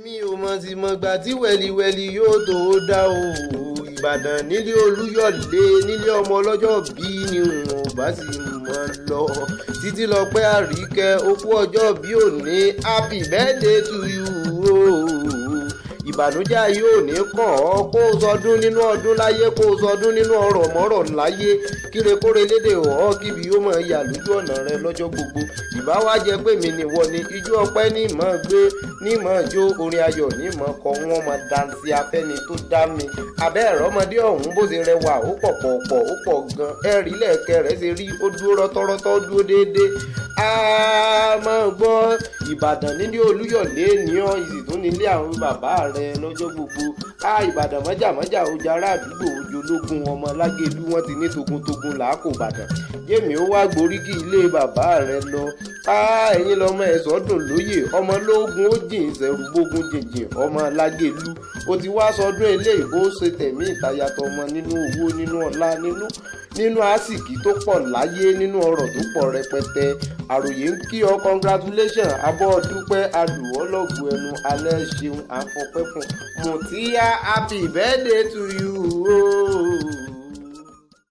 èmi ò mọ̀ sí mọ̀gbà tí wẹ̀lìwẹ̀lì yóò tó dá o. Ìbàdàn nílé olúyọ̀lé nílé ọmọ ọlọ́jọ́ bí ni wọn bá sì mọ̀ lọ. Títí lọ pé Àríkẹ́ ó kú ọjọ́ bí òní, happy birthday to you o. Ìbànújẹ́ ayé ò ní kàn ọ́, kó o sọdún nínú ọdún láyé, kó o sọdún nínú ọrọ̀ mọ́rọ̀ láyé, kírekóre lédè ọ̀ kíbi yóò mọ̀ yà lójú ọ̀nà rẹ lọ́jọ́ gbogbo. Ìbá wá jẹ́ pé mi nìwọ ni ijó ọpẹ́ ní mọ̀ gbé ní mọ̀ jó, orin ayọ̀ ní mọ̀ kọ, wọ́n mọ̀ dansi afẹ́ni tó dá mi. Abẹ́ ẹ̀rọ ọmọdé ọ̀hún bó ṣe rẹwà ó pọ̀ pọ̀pọ̀ ó pọ̀ gan, ẹ̀rí lẹ́ẹ̀kẹ́ rẹ̀ ṣe rí, ó dúró rọ́tọ́rọ́tọ́, ó dúró déédéé. A máa gbọ́ Ìbàdàn nílé olúyọ̀lé ní ọ́ ìsìtún nílé àwọn bàbá rẹ lọ́jọ́ gbogbo. Ìbàdàn mọ́jàmọ́jà ojú ará àdúgbò ojú ológun ọmọ lágẹ̀lú wọn ti ní togun-togun làákò Ìbàdàn. Yémi ó wá gboríkì ilé bàbá rẹ lọ. Ẹ̀yin lọmọ ẹ̀sọ́ dùn lóyè, ọmọ lóògùn ó jìn ìṣẹ̀rù gbógun jìnjìn ọmọ lágẹ̀lú. O ti wá sọdún eléyìí ó ṣe tẹ̀mí ìtayàtọ̀ ọmọ nínú owó, nínú ọlá, nínú àsìkí tó pọ̀ láyé, nínú ọrọ̀ tó pọ̀ rẹpẹtẹ. Àròyé ń kí ọ congratulation, abọ́ dúpẹ́ adùwọ́ lọ́gùn ẹnu alẹ́ ṣeun àfọpẹ́ fún muttiyah, happy birthday to you.